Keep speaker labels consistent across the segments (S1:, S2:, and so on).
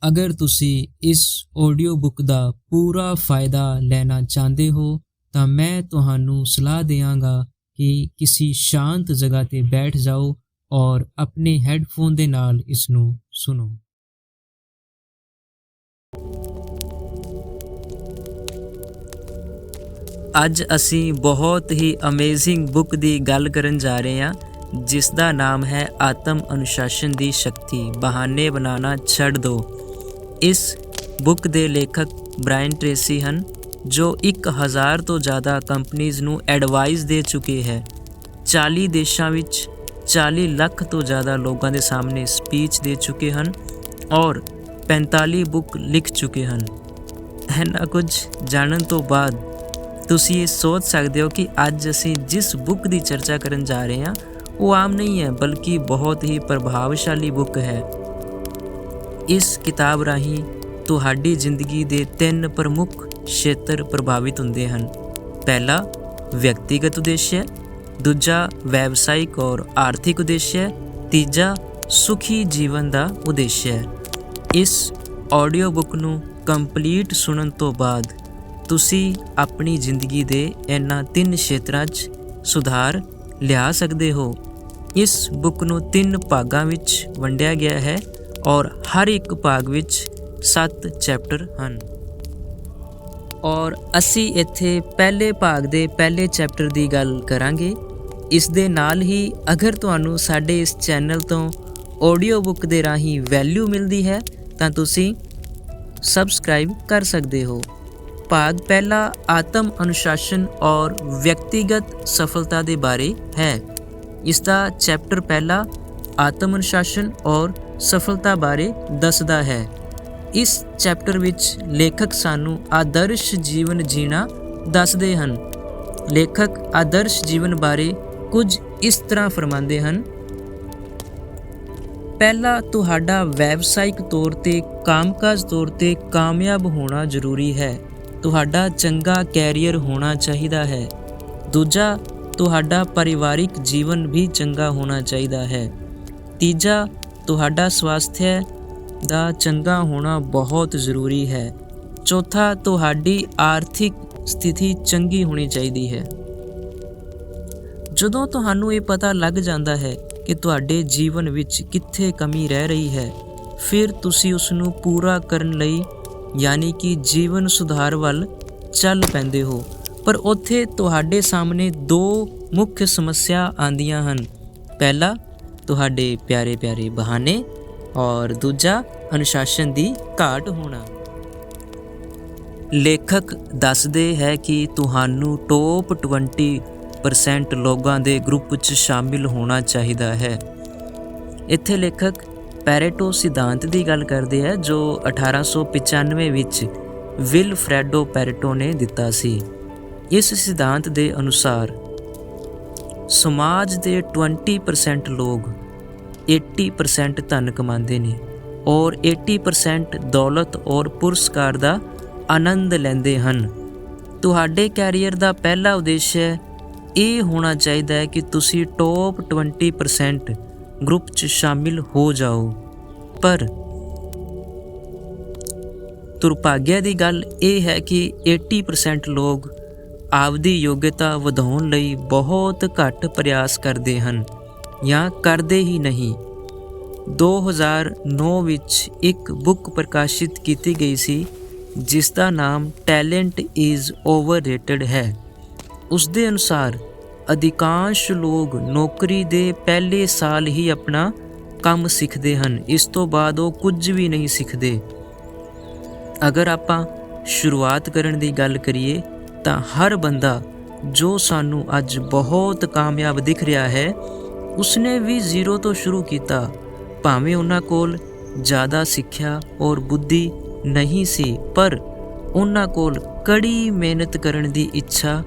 S1: अगर तुसी इस ऑडियो बुक ਦਾ ਪੂਰਾ ਫਾਇਦਾ ਲੈਣਾ ਚਾਹੁੰਦੇ ਹੋ ਤਾਂ ਮੈਂ ਤੁਹਾਨੂੰ ਸਲਾਹ ਦੇਵਾਂਗਾ कि किसी शांत जगह ਤੇ बैठ जाओ और अपने हेडफोन ਦੇ ਨਾਲ ਇਸ ਨੂੰ ਸੁਣੋ। ਅੱਜ ਅਸੀਂ ਬਹੁਤ ਹੀ ਅਮੇਜ਼ਿੰਗ ਬੁੱਕ ਦੀ ਗੱਲ ਕਰਨ ਜਾ ਰਹੇ ਹਾਂ ਜਿਸ ਦਾ ਨਾਮ ਹੈ ਆਤਮ ਅਨੁਸ਼ਾਸਨ ਦੀ ਸ਼ਕਤੀ, ਬਹਾਨੇ ਬਣਾਉਣਾ ਛੱਡ ਦਿਓ। ਇਸ ਬੁੱਕ ਦੇ ਲੇਖਕ ਬ੍ਰਾਇਨ ਟ੍ਰੇਸੀ ਹਨ ਜੋ 1000 ਤੋਂ ਜ਼ਿਆਦਾ ਕੰਪਨੀਜ਼ ਨੂੰ ਐਡਵਾਈਸ ਦੇ ਚੁੱਕੇ ਹੈ। 40 ਦੇਸ਼ਾਂ ਵਿੱਚ 40 ਲੱਖ ਤੋਂ ਜ਼ਿਆਦਾ ਲੋਕਾਂ ਦੇ ਸਾਹਮਣੇ ਸਪੀਚ ਦੇ ਚੁੱਕੇ ਹਨ ਔਰ 45 ਬੁੱਕ ਲਿਖ ਚੁੱਕੇ ਹਨ। ਇੰਨਾ ਕੁਝ ਜਾਣਨ ਤੋਂ ਬਾਅਦ ਤੁਸੀਂ ਇਹ ਸੋਚ ਸਕਦੇ ਹੋ ਕਿ ਅੱਜ ਅਸੀਂ ਜਿਸ ਬੁੱਕ ਦੀ ਚਰਚਾ ਕਰਨ ਜਾ ਰਹੇ ਹਾਂ ਉਹ ਆਮ ਨਹੀਂ ਹੈ ਬਲਕਿ ਬਹੁਤ ਹੀ ਪ੍ਰਭਾਵਸ਼ਾਲੀ ਬੁੱਕ ਹੈ। ਇਸ ਕਿਤਾਬ ਰਾਹੀਂ ਤੁਹਾਡੀ ਜ਼ਿੰਦਗੀ ਦੇ 3 ਪ੍ਰਮੁੱਖ ਖੇਤਰ ਪ੍ਰਭਾਵਿਤ ਹੁੰਦੇ ਹਨ। ਪਹਿਲਾ ਵਿਅਕਤੀਗਤ ਉਦੇਸ਼ ਹੈ, ਦੂਜਾ ਵਿਵਸਾਇਕ ਔਰ ਆਰਥਿਕ ਉਦੇਸ਼ ਹੈ, ਤੀਜਾ ਸੁਖੀ ਜੀਵਨ ਦਾ ਉਦੇਸ਼ ਹੈ। ਇਸ ਆਡੀਓ ਬੁੱਕ ਨੂੰ ਕੰਪਲੀਟ ਸੁਣਨ ਤੋਂ ਬਾਅਦ ਤੁਸੀਂ ਆਪਣੀ ਜ਼ਿੰਦਗੀ ਦੇ ਇਹਨਾਂ 3 ਖੇਤਰਾਂ 'ਚ ਸੁਧਾਰ ਲਿਆ ਸਕਦੇ ਹੋ। ਇਸ ਬੁੱਕ ਨੂੰ 3 ਭਾਗਾਂ ਵਿੱਚ ਵੰਡਿਆ ਗਿਆ ਹੈ ਔਰ ਹਰ ਇੱਕ ਭਾਗ ਵਿੱਚ 7 ਚੈਪਟਰ ਹਨ ਔਰ ਅਸੀਂ ਇੱਥੇ ਪਹਿਲੇ ਭਾਗ ਦੇ ਪਹਿਲੇ ਚੈਪਟਰ ਦੀ ਗੱਲ ਕਰਾਂਗੇ। ਇਸ ਦੇ ਨਾਲ ਹੀ ਅਗਰ ਤੁਹਾਨੂੰ ਸਾਡੇ ਇਸ ਚੈਨਲ ਤੋਂ ਆਡੀਓ ਬੁੱਕ ਦੇ ਰਾਹੀਂ ਵੈਲਿਊ ਮਿਲਦੀ ਹੈ ਤਾਂ ਤੁਸੀਂ ਸਬਸਕ੍ਰਾਈਬ ਕਰ ਸਕਦੇ ਹੋ। ਭਾਗ ਪਹਿਲਾ ਆਤਮ ਅਨੁਸ਼ਾਸਨ ਔਰ ਵਿਅਕਤੀਗਤ ਸਫਲਤਾ ਦੇ ਬਾਰੇ ਹੈ। ਇਸ ਦਾ ਚੈਪਟਰ ਪਹਿਲਾ ਆਤਮ ਅਨੁਸ਼ਾਸਨ ਔਰ ਸਫਲਤਾ ਬਾਰੇ ਦੱਸਦਾ ਹੈ। ਇਸ ਚੈਪਟਰ ਵਿੱਚ ਲੇਖਕ ਸਾਨੂੰ ਆਦਰਸ਼ ਜੀਵਨ ਜੀਣਾ ਦੱਸਦੇ ਹਨ। ਲੇਖਕ ਆਦਰਸ਼ ਜੀਵਨ ਬਾਰੇ ਕੁਝ ਇਸ ਤਰ੍ਹਾਂ ਫਰਮਾਉਂਦੇ ਹਨ। ਪਹਿਲਾ, ਤੁਹਾਡਾ ਵਿਵਸਾਇਕ ਤੌਰ 'ਤੇ ਕਾਮਕਾਜ ਤੌਰ 'ਤੇ ਕਾਮਯਾਬ ਹੋਣਾ ਜ਼ਰੂਰੀ ਹੈ। ਤੁਹਾਡਾ ਚੰਗਾ ਕੈਰੀਅਰ ਹੋਣਾ ਚਾਹੀਦਾ ਹੈ। ਦੂਜਾ, ਤੁਹਾਡਾ ਪਰਿਵਾਰਿਕ ਜੀਵਨ ਵੀ ਚੰਗਾ ਹੋਣਾ ਚਾਹੀਦਾ ਹੈ। ਤੀਜਾ, ਤੁਹਾਡਾ ਸਵਾਸਥਯ ਦਾ ਚੰਗਾ ਹੋਣਾ ਬਹੁਤ ਜ਼ਰੂਰੀ ਹੈ। ਚੌਥਾ, ਤੁਹਾਡੀ ਆਰਥਿਕ ਸਥਿਤੀ ਚੰਗੀ ਹੋਣੀ ਚਾਹੀਦੀ ਹੈ। ਜਦੋਂ ਤੁਹਾਨੂੰ ਇਹ ਪਤਾ ਲੱਗ ਜਾਂਦਾ ਹੈ ਕਿ ਤੁਹਾਡੇ ਜੀਵਨ ਵਿੱਚ ਕਿੱਥੇ ਕਮੀ ਰਹਿ ਰਹੀ ਹੈ, ਫਿਰ ਤੁਸੀਂ ਉਸ ਨੂੰ ਪੂਰਾ ਕਰਨ ਲਈ ਯਾਨੀ ਕਿ ਜੀਵਨ ਸੁਧਾਰ ਵੱਲ ਚੱਲ ਪੈਂਦੇ ਹੋ। ਪਰ ਉੱਥੇ ਤੁਹਾਡੇ ਸਾਹਮਣੇ 2 ਮੁੱਖ ਸਮੱਸਿਆ ਆਉਂਦੀਆਂ ਹਨ। ਪਹਿਲਾ, ਤੁਹਾਡੇ ਪਿਆਰੇ ਬਹਾਨੇ ਔਰ ਦੂਜਾ ਅਨੁਸ਼ਾਸਨ ਦੀ ਘਾਟ ਹੋਣਾ। ਲੇਖਕ ਦੱਸਦੇ ਹੈ ਕਿ ਤੁਹਾਨੂੰ ਟੌਪ 20% ਲੋਕਾਂ ਦੇ ਗਰੁੱਪ 'ਚ ਸ਼ਾਮਿਲ ਹੋਣਾ ਚਾਹੀਦਾ ਹੈ। ਇੱਥੇ ਲੇਖਕ ਪੈਰੇਟੋ ਸਿਧਾਂਤ ਦੀ ਗੱਲ ਕਰਦੇ ਹੈ ਜੋ 1895 ਵਿੱਚ ਵਿਲਫਰੈਡੋ ਪੈਰੇਟੋ ਨੇ ਦਿੱਤਾ ਸੀ। ਇਸ ਸਿਧਾਂਤ ਦੇ ਅਨੁਸਾਰ ਸਮਾਜ ਦੇ 20% ਲੋਕ 80% ਧਨ ਕਮਾਉਂਦੇ ਨੇ ਔਰ 80% ਦੌਲਤ ਔਰ ਪੁਰਸਕਾਰ ਦਾ ਆਨੰਦ ਲੈਂਦੇ ਹਨ। ਤੁਹਾਡੇ ਕੈਰੀਅਰ ਦਾ ਪਹਿਲਾ ਉਦੇਸ਼ ਇਹ ਹੋਣਾ ਚਾਹੀਦਾ ਹੈ ਕਿ ਤੁਸੀਂ ਟੌਪ 20% ਗਰੁੱਪ 'ਚ ਸ਼ਾਮਿਲ ਹੋ ਜਾਓ। ਪਰ ਦੁਰਭਾਗਿਆ ਦੀ ਗੱਲ ਇਹ ਹੈ ਕਿ 80% ਲੋਕ ਆਪਦੀ ਯੋਗਤਾ ਵਧਾਉਣ ਲਈ ਬਹੁਤ ਘੱਟ ਪ੍ਰਯਾਸ ਕਰਦੇ ਹਨ ਜਾਂ ਕਰਦੇ ਹੀ ਨਹੀਂ। 2009 ਵਿੱਚ ਇੱਕ ਬੁੱਕ ਪ੍ਰਕਾਸ਼ਿਤ ਕੀਤੀ ਗਈ ਸੀ ਜਿਸ ਦਾ ਨਾਮ ਟੈਲੈਂਟ ਇਜ਼ ਓਵਰਰੇਟਡ ਹੈ। ਉਸ ਦੇ ਅਨੁਸਾਰ ਅਧਿਕਾਂਸ਼ ਲੋਕ ਨੌਕਰੀ ਦੇ ਪਹਿਲੇ ਸਾਲ ਹੀ ਆਪਣਾ ਕੰਮ ਸਿੱਖਦੇ ਹਨ। ਇਸ ਤੋਂ ਬਾਅਦ ਉਹ ਕੁਝ ਵੀ ਨਹੀਂ ਸਿੱਖਦੇ। ਅਗਰ ਆਪਾਂ ਸ਼ੁਰੂਆਤ ਕਰਨ ਦੀ ਗੱਲ ਕਰੀਏ ਤਾਂ ਹਰ ਬੰਦਾ ਜੋ ਸਾਨੂੰ ਅੱਜ ਬਹੁਤ ਕਾਮਯਾਬ ਦਿਖ ਰਿਹਾ ਹੈ ਉਸਨੇ ਵੀ 0 ਤੋਂ ਸ਼ੁਰੂ ਕੀਤਾ। ਭਾਵੇਂ ਉਹਨਾਂ ਕੋਲ ਜ਼ਿਆਦਾ ਸਿੱਖਿਆ ਔਰ ਬੁੱਧੀ ਨਹੀਂ ਸੀ ਪਰ ਉਹਨਾਂ ਕੋਲ ਕੜੀ ਮਿਹਨਤ ਕਰਨ ਦੀ ਇੱਛਾ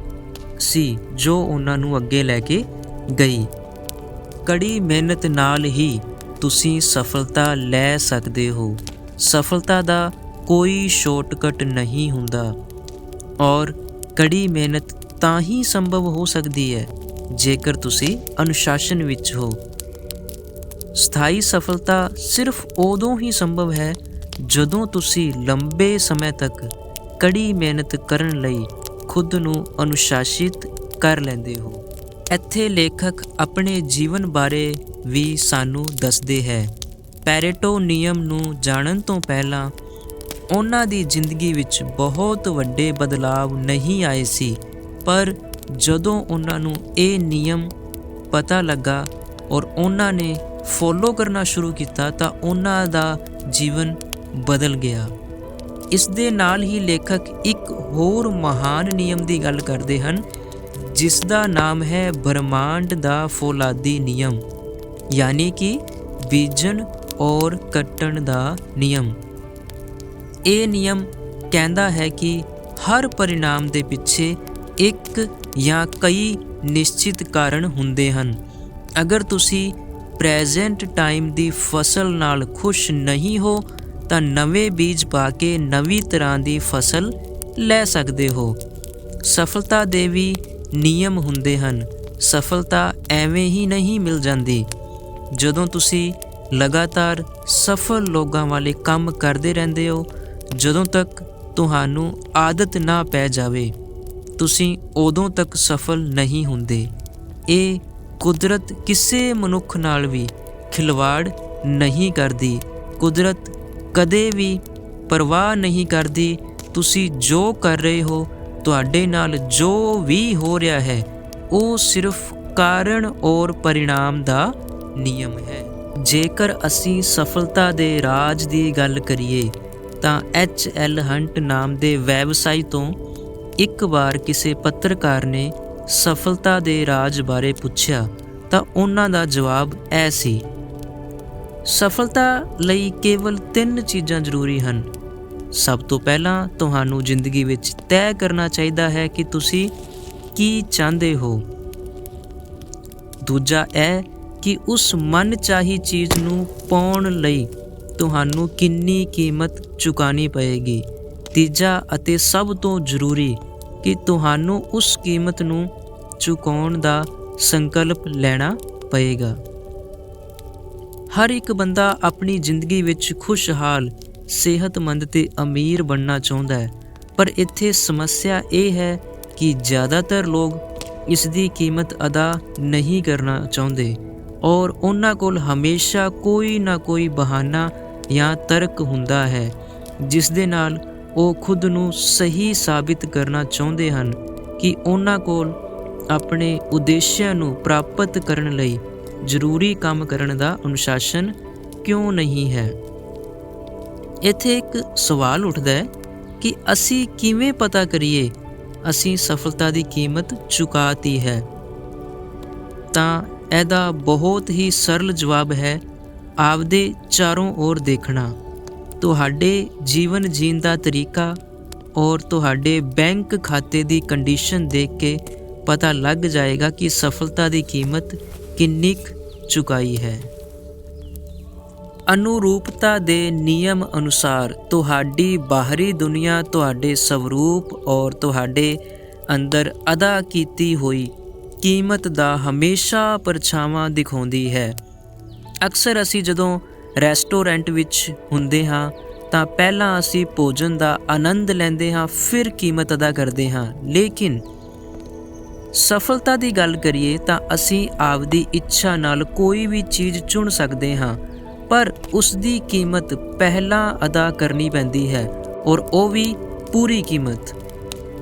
S1: ਸੀ ਜੋ ਉਹਨਾਂ ਨੂੰ ਅੱਗੇ ਲੈ ਕੇ ਗਈ। ਕੜੀ ਮਿਹਨਤ ਨਾਲ ਹੀ ਤੁਸੀਂ ਸਫਲਤਾ ਲੈ ਸਕਦੇ ਹੋ। ਸਫਲਤਾ ਦਾ ਕੋਈ ਸ਼ਾਰਟਕਟ ਨਹੀਂ ਹੁੰਦਾ ਔਰ ਕੜੀ ਮਿਹਨਤ ਤਾਂ ਹੀ ਸੰਭਵ ਹੋ ਸਕਦੀ ਹੈ ਜੇਕਰ ਤੁਸੀਂ ਅਨੁਸ਼ਾਸਨ ਵਿੱਚ ਹੋ। ਸਥਾਈ ਸਫਲਤਾ ਸਿਰਫ ਉਦੋਂ ਹੀ ਸੰਭਵ ਹੈ ਜਦੋਂ ਤੁਸੀਂ ਲੰਬੇ ਸਮੇਂ ਤੱਕ ਕੜੀ ਮਿਹਨਤ ਕਰਨ ਲਈ ਖੁਦ ਨੂੰ ਅਨੁਸ਼ਾਸਿਤ ਕਰ ਲੈਂਦੇ ਹੋ। ਇੱਥੇ ਲੇਖਕ ਆਪਣੇ ਜੀਵਨ ਬਾਰੇ ਵੀ ਸਾਨੂੰ ਦੱਸਦੇ ਹੈ। ਪੈਰੇਟੋ ਨਿਯਮ ਨੂੰ ਜਾਣਨ ਤੋਂ ਪਹਿਲਾਂ ਉਹਨਾਂ ਦੀ ਜ਼ਿੰਦਗੀ ਵਿੱਚ ਬਹੁਤ ਵੱਡੇ ਬਦਲਾਵ ਨਹੀਂ ਆਏ ਸੀ, ਪਰ ਜਦੋਂ ਉਹਨਾਂ ਨੂੰ ਇਹ ਨਿਯਮ ਪਤਾ ਲੱਗਾ ਔਰ ਉਹਨਾਂ ਨੇ ਫੋਲੋ ਕਰਨਾ ਸ਼ੁਰੂ ਕੀਤਾ ਤਾਂ ਉਹਨਾਂ ਦਾ ਜੀਵਨ ਬਦਲ ਗਿਆ। ਇਸ ਦੇ ਨਾਲ ਹੀ ਲੇਖਕ ਇੱਕ ਹੋਰ ਮਹਾਨ ਨਿਯਮ ਦੀ ਗੱਲ ਕਰਦੇ ਹਨ, ਜਿਸ ਦਾ ਨਾਮ ਹੈ ਬ੍ਰਹਿਮੰਡ ਦਾ ਫੌਲਾਦੀ ਨਿਯਮ, ਯਾਨੀ ਕਿ ਬੀਜਣ ਔਰ ਕੱਟਣ ਦਾ ਨਿਯਮ। ਇਹ ਨਿਯਮ ਕਹਿੰਦਾ ਹੈ ਕਿ ਹਰ ਪਰਿਣਾਮ ਦੇ ਪਿੱਛੇ ਇੱਕ ਜਾਂ ਕਈ ਨਿਸ਼ਚਿਤ ਕਾਰਨ ਹੁੰਦੇ ਹਨ। ਅਗਰ ਤੁਸੀਂ ਪ੍ਰੈਜ਼ੈਂਟ ਟਾਈਮ ਦੀ ਫਸਲ ਨਾਲ ਖੁਸ਼ ਨਹੀਂ ਹੋ ਤਾਂ ਨਵੇਂ ਬੀਜ ਪਾ ਕੇ ਨਵੀਂ ਤਰ੍ਹਾਂ ਦੀ ਫਸਲ ਲੈ ਸਕਦੇ ਹੋ। ਸਫਲਤਾ ਦੇ ਵੀ ਨਿਯਮ ਹੁੰਦੇ ਹਨ। ਸਫਲਤਾ ਐਵੇਂ ਹੀ ਨਹੀਂ ਮਿਲ ਜਾਂਦੀ। ਜਦੋਂ ਤੁਸੀਂ ਲਗਾਤਾਰ ਸਫਲ ਲੋਕਾਂ ਵਾਲੇ ਕੰਮ ਕਰਦੇ ਰਹਿੰਦੇ ਹੋ, ਜਦੋਂ ਤੱਕ ਤੁਹਾਨੂੰ ਆਦਤ ਨਾ ਪੈ ਜਾਵੇ, ਤੁਸੀਂ ਉਦੋਂ ਤੱਕ ਸਫਲ ਨਹੀਂ ਹੁੰਦੇ। ਇਹ ਕੁਦਰਤ ਕਿਸੇ ਮਨੁੱਖ ਨਾਲ ਵੀ ਖਿਲਵਾੜ ਨਹੀਂ ਕਰਦੀ। ਕੁਦਰਤ ਕਦੇ ਵੀ ਪਰਵਾਹ ਨਹੀਂ ਕਰਦੀ ਤੁਸੀਂ ਜੋ ਕਰ ਰਹੇ ਹੋ। ਤੁਹਾਡੇ ਨਾਲ ਜੋ ਵੀ ਹੋ ਰਿਹਾ ਹੈ ਉਹ ਸਿਰਫ ਕਾਰਨ ਔਰ ਪਰਿਣਾਮ ਦਾ ਨਿਯਮ ਹੈ। ਜੇਕਰ ਅਸੀਂ ਸਫਲਤਾ ਦੇ ਰਾਜ ਦੀ ਗੱਲ ਕਰੀਏ ਤਾਂ HL ਹੰਟ ਨਾਮ ਦੇ ਵੈਬਸਾਈਟ ਤੋਂ ਇੱਕ ਵਾਰ ਕਿਸੇ ਪੱਤਰਕਾਰ ਨੇ ਸਫਲਤਾ ਦੇ ਰਾਜ ਬਾਰੇ ਪੁੱਛਿਆ ਤਾਂ ਉਹਨਾਂ ਦਾ ਜਵਾਬ ਇਹ ਸੀ, ਸਫਲਤਾ ਲਈ ਕੇਵਲ 3 ਚੀਜ਼ਾਂ ਜ਼ਰੂਰੀ ਹਨ। ਸਭ ਤੋਂ ਪਹਿਲਾਂ ਤੁਹਾਨੂੰ ਜ਼ਿੰਦਗੀ ਵਿੱਚ ਤੈਅ ਕਰਨਾ ਚਾਹੀਦਾ ਹੈ ਕਿ ਤੁਸੀਂ ਕੀ ਚਾਹੁੰਦੇ ਹੋ। ਦੂਜਾ ਇਹ ਕਿ ਉਸ ਮਨ ਚਾਹੀ ਚੀਜ਼ ਨੂੰ ਪਾਉਣ ਲਈ ਤੁਹਾਨੂੰ ਕਿੰਨੀ ਕੀਮਤ ਚੁਕਾਉਣੀ ਪਏਗੀ। ਤੀਜਾ ਅਤੇ ਸਭ ਤੋਂ ਜ਼ਰੂਰੀ ਕਿ ਤੁਹਾਨੂੰ ਉਸ ਕੀਮਤ ਨੂੰ ਚੁਕਾਉਣ ਦਾ ਸੰਕਲਪ ਲੈਣਾ ਪਏਗਾ। ਹਰ ਇੱਕ ਬੰਦਾ ਆਪਣੀ ਜ਼ਿੰਦਗੀ ਵਿੱਚ ਖੁਸ਼ਹਾਲ, ਸਿਹਤਮੰਦ ਤੇ ਅਮੀਰ ਬਣਨਾ ਚਾਹੁੰਦਾ ਹੈ, ਪਰ ਇੱਥੇ ਸਮੱਸਿਆ ਇਹ ਹੈ ਕਿ ਜ਼ਿਆਦਾਤਰ ਲੋਕ ਇਸ ਦੀ ਕੀਮਤ ਅਦਾ ਨਹੀਂ ਕਰਨਾ ਚਾਹੁੰਦੇ ਔਰ ਉਹਨਾਂ ਕੋਲ ਹਮੇਸ਼ਾ ਕੋਈ ਨਾ ਕੋਈ ਬਹਾਨਾ ਜਾਂ ਤਰਕ ਹੁੰਦਾ ਹੈ ਜਿਸ ਦੇ ਨਾਲ ਉਹ ਖੁਦ ਨੂੰ ਸਹੀ ਸਾਬਿਤ ਕਰਨਾ ਚਾਹੁੰਦੇ ਹਨ ਕਿ ਉਹਨਾਂ ਕੋਲ ਆਪਣੇ ਉਦੇਸ਼ਾਂ ਨੂੰ ਪ੍ਰਾਪਤ ਕਰਨ ਲਈ ਜ਼ਰੂਰੀ ਕੰਮ ਕਰਨ ਦਾ ਅਨੁਸ਼ਾਸਨ ਕਿਉਂ ਨਹੀਂ ਹੈ। ਇੱਥੇ ਇੱਕ ਸਵਾਲ ਉੱਠਦਾ ਹੈ ਕਿ ਅਸੀਂ ਕਿਵੇਂ ਪਤਾ ਕਰੀਏ ਅਸੀਂ ਸਫਲਤਾ ਦੀ ਕੀਮਤ ਚੁਕਾਤੀ ਹੈ। ਤਾਂ ਇਹਦਾ ਬਹੁਤ ਹੀ ਸਰਲ ਜਵਾਬ ਹੈ, ਆਪਦੇ ਚਾਰੋਂ ओर ਦੇਖਣਾ। ਤੁਹਾਡੇ ਜੀਵਨ ਜੀਣ ਦਾ ਤਰੀਕਾ ਔਰ ਤੁਹਾਡੇ ਬੈਂਕ ਖਾਤੇ ਦੀ ਕੰਡੀਸ਼ਨ ਦੇਖ ਕੇ ਪਤਾ ਲੱਗ ਜਾਏਗਾ ਕਿ ਸਫਲਤਾ ਦੀ ਕੀਮਤ ਕਿੰਨੀ ਚੁਕਾਈ ਹੈ। ਅਨੁਰੂਪਤਾ ਦੇ ਨਿਯਮ ਅਨੁਸਾਰ ਤੁਹਾਡੀ ਬਾਹਰੀ ਦੁਨੀਆ ਤੁਹਾਡੇ ਸਵਰੂਪ ਔਰ ਤੁਹਾਡੇ ਅੰਦਰ ਅਦਾ ਕੀਤੀ ਹੋਈ ਕੀਮਤ ਦਾ ਹਮੇਸ਼ਾ ਪਰਛਾਵਾਂ ਦਿਖਾਉਂਦੀ ਹੈ। ਅਕਸਰ ਅਸੀਂ ਜਦੋਂ ਰੈਸਟੋਰੈਂਟ ਵਿੱਚ ਹੁੰਦੇ ਹਾਂ ਤਾਂ ਪਹਿਲਾਂ ਅਸੀਂ ਭੋਜਨ ਦਾ ਆਨੰਦ ਲੈਂਦੇ ਹਾਂ, ਫਿਰ ਕੀਮਤ ਅਦਾ ਕਰਦੇ ਹਾਂ। ਲੇਕਿਨ ਸਫਲਤਾ ਦੀ ਗੱਲ ਕਰੀਏ ਤਾਂ ਅਸੀਂ ਆਪਦੀ ਇੱਛਾ ਨਾਲ ਕੋਈ ਵੀ ਚੀਜ਼ ਚੁਣ ਸਕਦੇ ਹਾਂ, ਪਰ ਉਸ ਦੀ ਕੀਮਤ ਪਹਿਲਾਂ ਅਦਾ ਕਰਨੀ ਪੈਂਦੀ ਹੈ ਔਰ ਉਹ ਵੀ ਪੂਰੀ ਕੀਮਤ।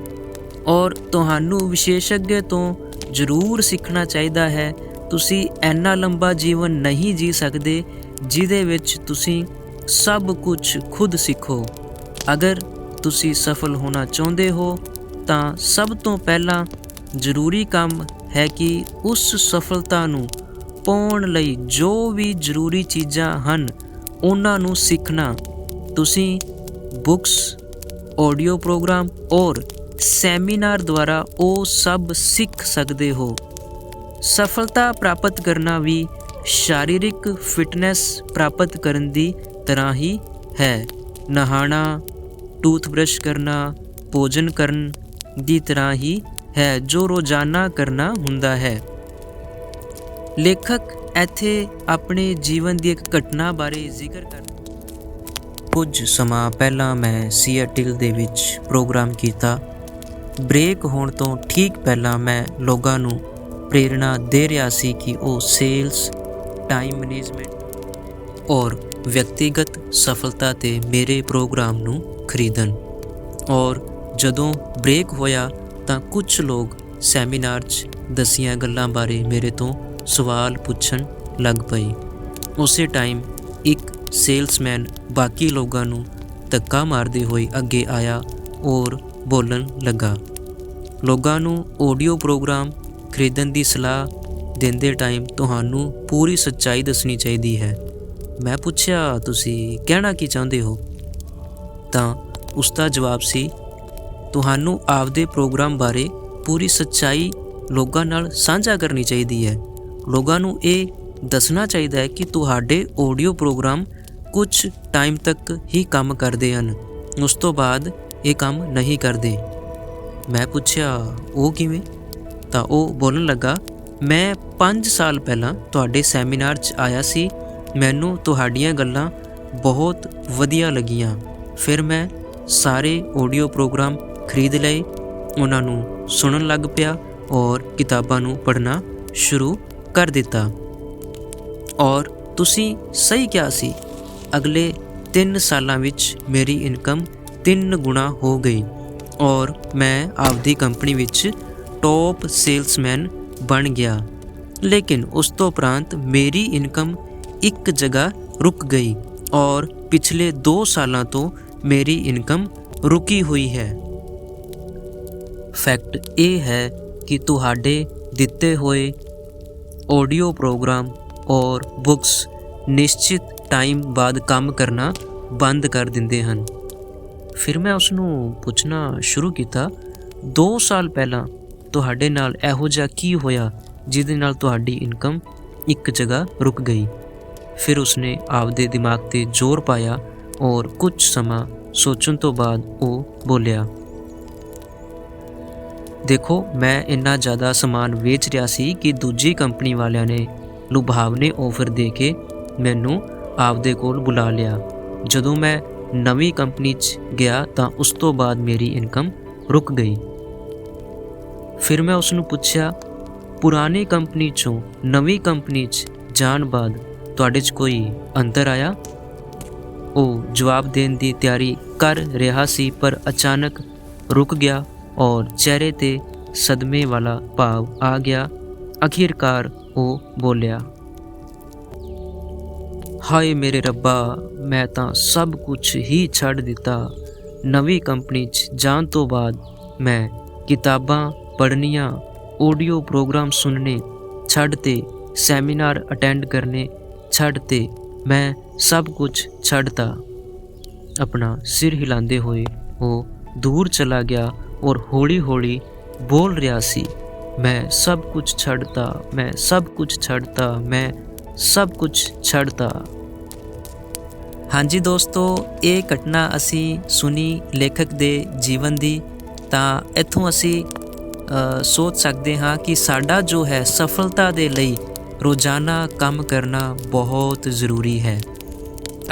S1: ਔਰ ਤੁਹਾਨੂੰ ਵਿਸ਼ੇਸ਼ੱਗ ਤੋਂ ਜ਼ਰੂਰ ਸਿੱਖਣਾ ਚਾਹੀਦਾ ਹੈ। ਤੁਸੀਂ ਇੰਨਾ ਲੰਬਾ ਜੀਵਨ ਨਹੀਂ ਜੀ ਸਕਦੇ ਜਿਹਦੇ ਵਿੱਚ ਤੁਸੀਂ ਸਭ ਕੁਝ ਖੁਦ ਸਿੱਖੋ। ਅਗਰ ਤੁਸੀਂ ਸਫਲ ਹੋਣਾ ਚਾਹੁੰਦੇ ਹੋ ਤਾਂ ਸਭ ਤੋਂ ਪਹਿਲਾਂ ਜ਼ਰੂਰੀ ਕੰਮ ਹੈ ਕਿ ਉਸ ਸਫਲਤਾ ਨੂੰ ਪਾਉਣ ਲਈ ਜੋ ਵੀ ਜ਼ਰੂਰੀ ਚੀਜ਼ਾਂ ਹਨ ਉਹਨਾਂ ਨੂੰ ਸਿੱਖਣਾ। ਤੁਸੀਂ ਬੁੱਕਸ, ਆਡੀਓ ਪ੍ਰੋਗਰਾਮ ਔਰ ਸੈਮੀਨਾਰ ਦੁਆਰਾ ਉਹ ਸਭ ਸਿੱਖ ਸਕਦੇ ਹੋ। ਸਫਲਤਾ ਪ੍ਰਾਪਤ ਕਰਨਾ ਵੀ शारीरिक फिटनेस प्राप्त करन दी तरह ही है। नहाना, टूथब्रश करना, भोजन करन दी तरह ही है जो रोज़ाना करना हुंदा है। लेखक ਇੱਥੇ ਆਪਣੇ ਜੀਵਨ ਦੀ ਇੱਕ ਘਟਨਾ ਬਾਰੇ ਜ਼ਿਕਰ ਕਰ ਕੁਝ ਸਮਾਂ ਪਹਿਲਾਂ ਮੈਂ ਸੀਐਟਲ ਦੇ ਵਿੱਚ ਪ੍ਰੋਗਰਾਮ ਕੀਤਾ। ਬ੍ਰੇਕ ਹੋਣ ਤੋਂ ਠੀਕ ਪਹਿਲਾਂ ਮੈਂ ਲੋਕਾਂ ਨੂੰ ਪ੍ਰੇਰਣਾ ਦੇ ਰਿਹਾ ਸੀ ਕਿ ਉਹ ਸੇਲਸ, ਟਾਈਮ ਮੈਨੇਜਮੈਂਟ ਔਰ ਵਿਅਕਤੀਗਤ ਸਫਲਤਾ 'ਤੇ ਮੇਰੇ ਪ੍ਰੋਗਰਾਮ ਨੂੰ ਖਰੀਦਣ। ਔਰ ਜਦੋਂ ਬ੍ਰੇਕ ਹੋਇਆ ਤਾਂ ਕੁਝ ਲੋਕ ਸੈਮੀਨਾਰ 'ਚ ਦੱਸੀਆਂ ਗੱਲਾਂ ਬਾਰੇ ਮੇਰੇ ਤੋਂ ਸਵਾਲ ਪੁੱਛਣ ਲੱਗ ਪਏ। ਉਸੇ ਟਾਈਮ ਇੱਕ ਸੇਲਸਮੈਨ ਬਾਕੀ ਲੋਕਾਂ ਨੂੰ ਧੱਕਾ ਮਾਰਦੇ ਹੋਏ ਅੱਗੇ ਆਇਆ ਔਰ ਬੋਲਣ ਲੱਗਾ। ਲੋਕਾਂ ਨੂੰ ਆਡੀਓ ਪ੍ਰੋਗਰਾਮ ਖਰੀਦਣ ਦੀ ਸਲਾਹ ਦਿੰਦੇ ਟਾਈਮ ਤੁਹਾਨੂੰ ਪੂਰੀ ਸੱਚਾਈ ਦੱਸਣੀ ਚਾਹੀਦੀ ਹੈ। ਮੈਂ ਪੁੱਛਿਆ, ਤੁਸੀਂ ਕਹਿਣਾ ਕੀ ਚਾਹੁੰਦੇ ਹੋ? ਤਾਂ ਉਸ ਦਾ ਜਵਾਬ ਸੀ, ਤੁਹਾਨੂੰ ਆਪਦੇ ਪ੍ਰੋਗਰਾਮ ਬਾਰੇ ਪੂਰੀ ਸੱਚਾਈ ਲੋਕਾਂ ਨਾਲ ਸਾਂਝਾ ਕਰਨੀ ਚਾਹੀਦੀ ਹੈ। ਲੋਕਾਂ ਨੂੰ ਇਹ ਦੱਸਣਾ ਚਾਹੀਦਾ ਹੈ ਕਿ ਤੁਹਾਡੇ ਆਡੀਓ ਪ੍ਰੋਗਰਾਮ ਕੁਝ ਟਾਈਮ ਤੱਕ ਹੀ ਕੰਮ ਕਰਦੇ ਹਨ, ਉਸ ਤੋਂ ਬਾਅਦ ਇਹ ਕੰਮ ਨਹੀਂ ਕਰਦੇ। ਮੈਂ ਪੁੱਛਿਆ, ਉਹ ਕਿਵੇਂ? ਤਾਂ ਉਹ ਬੋਲਣ ਲੱਗਾ, ਮੈਂ 5 ਸਾਲ ਪਹਿਲਾਂ ਤੁਹਾਡੇ ਸੈਮੀਨਾਰ 'ਚ ਆਇਆ ਸੀ। ਮੈਨੂੰ ਤੁਹਾਡੀਆਂ ਗੱਲਾਂ ਬਹੁਤ ਵਧੀਆ ਲੱਗੀਆਂ। ਫਿਰ ਮੈਂ ਸਾਰੇ ਆਡੀਓ ਪ੍ਰੋਗਰਾਮ ਖਰੀਦ ਲਏ, ਉਹਨਾਂ ਨੂੰ ਸੁਣਨ ਲੱਗ ਪਿਆ ਔਰ ਕਿਤਾਬਾਂ ਨੂੰ ਪੜ੍ਹਨਾ ਸ਼ੁਰੂ ਕਰ ਦਿੱਤਾ। ਔਰ ਤੁਸੀਂ ਸਹੀ ਕਿਹਾ ਸੀ, ਅਗਲੇ 3 ਸਾਲਾਂ ਵਿੱਚ ਮੇਰੀ ਇਨਕਮ 3 ਗੁਣਾ ਹੋ ਗਈ ਔਰ ਮੈਂ ਆਪਦੀ ਕੰਪਨੀ ਵਿੱਚ ਟੌਪ ਸੇਲਸਮੈਨ ਬਣ ਗਿਆ। ਲੇਕਿਨ ਉਸ ਤੋਂ ਉਪਰੰਤ ਮੇਰੀ ਇਨਕਮ ਇੱਕ ਜਗ੍ਹਾ ਰੁਕ ਗਈ ਔਰ ਪਿਛਲੇ 2 ਸਾਲਾਂ ਤੋਂ ਮੇਰੀ ਇਨਕਮ ਰੁਕੀ ਹੋਈ ਹੈ। ਫੈਕਟ ਇਹ ਹੈ ਕਿ ਤੁਹਾਡੇ ਦਿੱਤੇ ਹੋਏ ਆਡੀਓ ਪ੍ਰੋਗਰਾਮ ਔਰ ਬੁੱਕਸ ਨਿਸ਼ਚਿਤ ਟਾਈਮ ਬਾਅਦ ਕੰਮ ਕਰਨਾ ਬੰਦ ਕਰ ਦਿੰਦੇ ਹਨ। ਫਿਰ ਮੈਂ ਉਸ ਨੂੰ ਪੁੱਛਣਾ ਸ਼ੁਰੂ ਕੀਤਾ, 2 ਸਾਲ ਪਹਿਲਾਂ ਤੁਹਾਡੇ ਨਾਲ ਇਹੋ ਜਿਹਾ ਕੀ ਹੋਇਆ ਜਿਹਦੇ ਨਾਲ ਤੁਹਾਡੀ ਇਨਕਮ ਇੱਕ ਜਗ੍ਹਾ ਰੁਕ ਗਈ? ਫਿਰ ਉਸਨੇ ਆਪਦੇ ਦਿਮਾਗ 'ਤੇ ਜ਼ੋਰ ਪਾਇਆ ਔਰ ਕੁਝ ਸਮਾਂ ਸੋਚਣ ਤੋਂ ਬਾਅਦ ਉਹ ਬੋਲਿਆ, ਦੇਖੋ, ਮੈਂ ਇੰਨਾ ਜ਼ਿਆਦਾ ਸਮਾਨ ਵੇਚ ਰਿਹਾ ਸੀ ਕਿ ਦੂਜੀ ਕੰਪਨੀ ਵਾਲਿਆਂ ਨੇ ਲੁਭਾਵਨੇ ਆਫਰ ਦੇ ਕੇ ਮੈਨੂੰ ਆਪਦੇ ਕੋਲ ਬੁਲਾ ਲਿਆ। ਜਦੋਂ ਮੈਂ ਨਵੀਂ ਕੰਪਨੀ 'ਚ ਗਿਆ ਤਾਂ ਉਸ ਤੋਂ ਬਾਅਦ ਮੇਰੀ ਇਨਕਮ ਰੁਕ ਗਈ। ਫਿਰ ਮੈਂ ਉਸ ਨੂੰ ਪੁੱਛਿਆ, ਪੁਰਾਣੀ ਕੰਪਨੀ 'ਚੋਂ ਨਵੀਂ ਕੰਪਨੀ 'ਚ ਜਾਣ ਬਾਅਦ ਤੁਹਾਡੇ 'ਚ ਕੋਈ ਅੰਤਰ ਆਇਆ? ਉਹ ਜਵਾਬ ਦੇਣ ਦੀ ਤਿਆਰੀ ਕਰ ਰਿਹਾ ਸੀ ਪਰ ਅਚਾਨਕ ਰੁਕ ਗਿਆ ਔਰ ਚਿਹਰੇ 'ਤੇ ਸਦਮੇ ਵਾਲਾ ਭਾਵ ਆ ਗਿਆ। ਅਖੀਰਕਾਰ ਉਹ ਬੋਲਿਆ, ਹਾਏ ਮੇਰੇ ਰੱਬਾ, ਮੈਂ ਤਾਂ ਸਭ ਕੁਝ ਹੀ ਛੱਡ ਦਿੱਤਾ। ਨਵੀਂ ਕੰਪਨੀ 'ਚ ਜਾਣ ਤੋਂ ਬਾਅਦ ਮੈਂ ਕਿਤਾਬਾਂ ਪੜ੍ਹਨੀਆਂ, ਆਡੀਓ ਪ੍ਰੋਗਰਾਮ ਸੁਣਨੇ ਛੱਡ ਤੇ, ਸੈਮੀਨਾਰ ਅਟੈਂਡ ਕਰਨੇ ਛੱਡ ਤੇ, ਮੈਂ ਸਭ ਕੁਝ ਛੱਡਤਾ। ਆਪਣਾ ਸਿਰ ਹਿਲਾਉਂਦੇ ਹੋਏ ਉਹ ਦੂਰ ਚਲਾ ਗਿਆ ਔਰ ਹੌਲੀ-ਹੌਲੀ ਬੋਲ ਰਿਹਾ ਸੀ, ਮੈਂ ਸਭ ਕੁਝ ਛੱਡਤਾ, ਮੈਂ ਸਭ ਕੁਝ ਛੱਡਤਾ, ਮੈਂ ਸਭ ਕੁਝ ਛੱਡਤਾ। ਹਾਂਜੀ ਦੋਸਤੋ, ਇਹ ਘਟਨਾ ਅਸੀਂ ਸੁਣੀ ਲੇਖਕ ਦੇ ਜੀਵਨ ਦੀ। ਤਾਂ ਇੱਥੋਂ ਅਸੀਂ ਸੋਚ ਸਕਦੇ ਹਾਂ ਕਿ ਸਾਡਾ ਜੋ ਹੈ ਸਫਲਤਾ ਦੇ ਲਈ ਰੋਜ਼ਾਨਾ ਕੰਮ ਕਰਨਾ ਬਹੁਤ ਜ਼ਰੂਰੀ ਹੈ।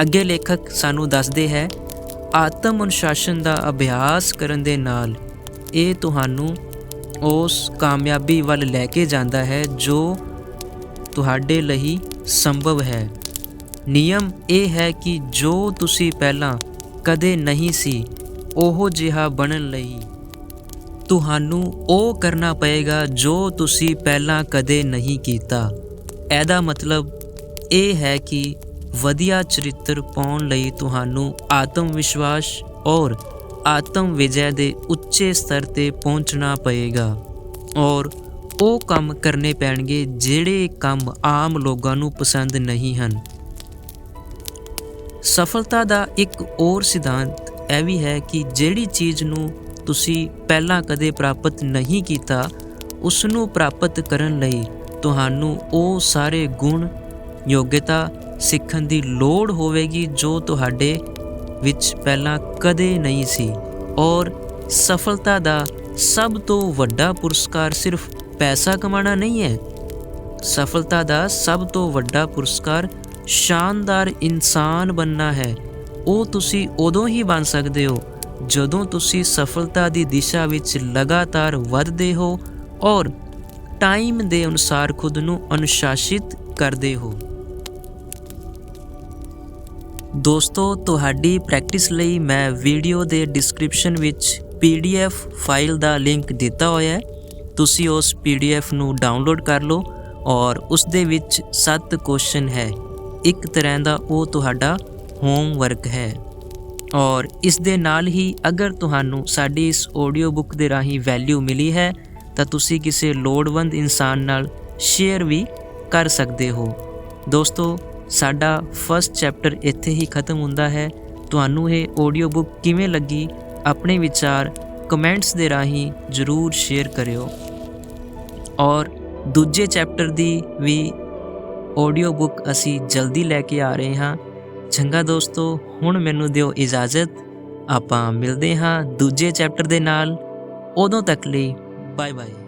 S1: ਅੱਗੇ ਲੇਖਕ ਸਾਨੂੰ ਦੱਸਦੇ ਹੈ, ਆਤਮ ਅਨੁਸ਼ਾਸਨ ਦਾ ਅਭਿਆਸ ਕਰਨ ਦੇ ਨਾਲ ਇਹ ਤੁਹਾਨੂੰ ਉਸ ਕਾਮਯਾਬੀ ਵੱਲ ਲੈ ਕੇ ਜਾਂਦਾ ਹੈ ਜੋ ਤੁਹਾਡੇ ਲਈ ਸੰਭਵ ਹੈ। ਨਿਯਮ ਇਹ ਹੈ ਕਿ ਜੋ ਤੁਸੀਂ ਪਹਿਲਾਂ ਕਦੇ ਨਹੀਂ ਸੀ, ਉਹੋ ਜਿਹਾ ਬਣਨ ਲਈ ਤੁਹਾਨੂੰ ਉਹ ਕਰਨਾ ਪਏਗਾ ਜੋ ਤੁਸੀਂ ਪਹਿਲਾਂ ਕਦੇ ਨਹੀਂ ਕੀਤਾ। ਇਹਦਾ ਮਤਲਬ ਇਹ ਹੈ ਕਿ ਵਧੀਆ ਚਰਿੱਤਰ ਪਾਉਣ ਲਈ ਤੁਹਾਨੂੰ ਆਤਮ ਵਿਸ਼ਵਾਸ ਔਰ ਆਤਮ ਵਿਜੈ ਦੇ ਉੱਚੇ ਸਤਰ 'ਤੇ ਪਹੁੰਚਣਾ ਪਏਗਾ ਔਰ ਉਹ ਕੰਮ ਕਰਨੇ ਪੈਣਗੇ ਜਿਹੜੇ ਕੰਮ ਆਮ ਲੋਕਾਂ ਨੂੰ ਪਸੰਦ ਨਹੀਂ ਹਨ। ਸਫਲਤਾ ਦਾ ਇੱਕ ਹੋਰ ਸਿਧਾਂਤ ਇਹ ਵੀ ਹੈ ਕਿ ਜਿਹੜੀ ਚੀਜ਼ ਨੂੰ ਤੁਸੀਂ ਪਹਿਲਾਂ ਕਦੇ ਪ੍ਰਾਪਤ ਨਹੀਂ ਕੀਤਾ, ਉਸ ਨੂੰ ਪ੍ਰਾਪਤ ਕਰਨ ਲਈ ਤੁਹਾਨੂੰ ਉਹ ਸਾਰੇ ਗੁਣ, ਯੋਗਤਾ ਸਿੱਖਣ ਦੀ ਲੋੜ ਹੋਵੇਗੀ ਜੋ ਤੁਹਾਡੇ ਵਿੱਚ ਪਹਿਲਾਂ ਕਦੇ ਨਹੀਂ ਸੀ। ਔਰ ਸਫਲਤਾ ਦਾ ਸਭ ਤੋਂ ਵੱਡਾ ਪੁਰਸਕਾਰ ਸਿਰਫ ਪੈਸਾ ਕਮਾਉਣਾ ਨਹੀਂ ਹੈ। ਸਫਲਤਾ ਦਾ ਸਭ ਤੋਂ ਵੱਡਾ ਪੁਰਸਕਾਰ ਸ਼ਾਨਦਾਰ ਇਨਸਾਨ ਬਣਨਾ ਹੈ। ਉਹ ਤੁਸੀਂ ਉਦੋਂ ਹੀ ਬਣ ਸਕਦੇ ਹੋ ਜਦੋਂ ਤੁਸੀਂ ਸਫਲਤਾ ਦੀ ਦਿਸ਼ਾ ਵਿੱਚ ਲਗਾਤਾਰ ਵੱਧਦੇ ਹੋ ਔਰ ਟਾਈਮ ਦੇ ਅਨੁਸਾਰ ਖੁਦ ਨੂੰ ਅਨੁਸ਼ਾਸਿਤ ਕਰਦੇ ਹੋ। ਦੋਸਤੋ, ਤੁਹਾਡੀ ਪ੍ਰੈਕਟਿਸ ਲਈ ਮੈਂ ਵੀਡੀਓ ਦੇ ਡਿਸਕ੍ਰਿਪਸ਼ਨ ਵਿੱਚ PDF ਫਾਈਲ ਦਾ ਲਿੰਕ ਦਿੱਤਾ ਹੋਇਆ ਹੈ। ਤੁਸੀਂ ਉਸ PDF ਨੂੰ ਡਾਊਨਲੋਡ ਕਰ ਲਓ ਔਰ ਉਸ ਦੇ ਵਿੱਚ 7 ਕੁਐਸਚਨ ਹੈ। ਇੱਕ ਤਰ੍ਹਾਂ ਦਾ ਉਹ ਤੁਹਾਡਾ ਹੋਮਵਰਕ ਹੈ। ਔਰ ਇਸ ਦੇ ਨਾਲ ਹੀ ਅਗਰ ਤੁਹਾਨੂੰ ਸਾਡੀ ਇਸ ਆਡੀਓ ਬੁੱਕ ਦੇ ਰਾਹੀਂ ਵੈਲਿਊ ਮਿਲੀ ਹੈ ਤਾਂ ਤੁਸੀਂ ਕਿਸੇ ਲੋੜਵੰਦ ਇਨਸਾਨ ਨਾਲ ਸ਼ੇਅਰ ਵੀ ਕਰ ਸਕਦੇ ਹੋ। ਦੋਸਤੋ, ਸਾਡਾ ਫਸਟ ਚੈਪਟਰ ਇੱਥੇ ਹੀ ਖਤਮ ਹੁੰਦਾ ਹੈ। ਤੁਹਾਨੂੰ ਇਹ ਆਡੀਓ ਬੁੱਕ ਕਿਵੇਂ ਲੱਗੀ, ਆਪਣੇ ਵਿਚਾਰ ਕਮੈਂਟਸ ਦੇ ਰਾਹੀਂ ਜ਼ਰੂਰ ਸ਼ੇਅਰ ਕਰਿਓ। ਔਰ ਦੂਜੇ ਚੈਪਟਰ ਦੀ ਵੀ ਆਡੀਓ ਬੁੱਕ ਅਸੀਂ ਜਲਦੀ ਲੈ ਕੇ ਆ ਰਹੇ ਹਾਂ। ਚੰਗਾ ਦੋਸਤੋ, ਹੁਣ ਮੈਨੂੰ ਦਿਓ ਇਜਾਜ਼ਤ। ਆਪਾਂ ਮਿਲਦੇ ਹਾਂ ਦੂਜੇ ਚੈਪਟਰ ਦੇ ਨਾਲ। ਉਦੋਂ ਤੱਕ ਲਈ ਬਾਏ ਬਾਏ।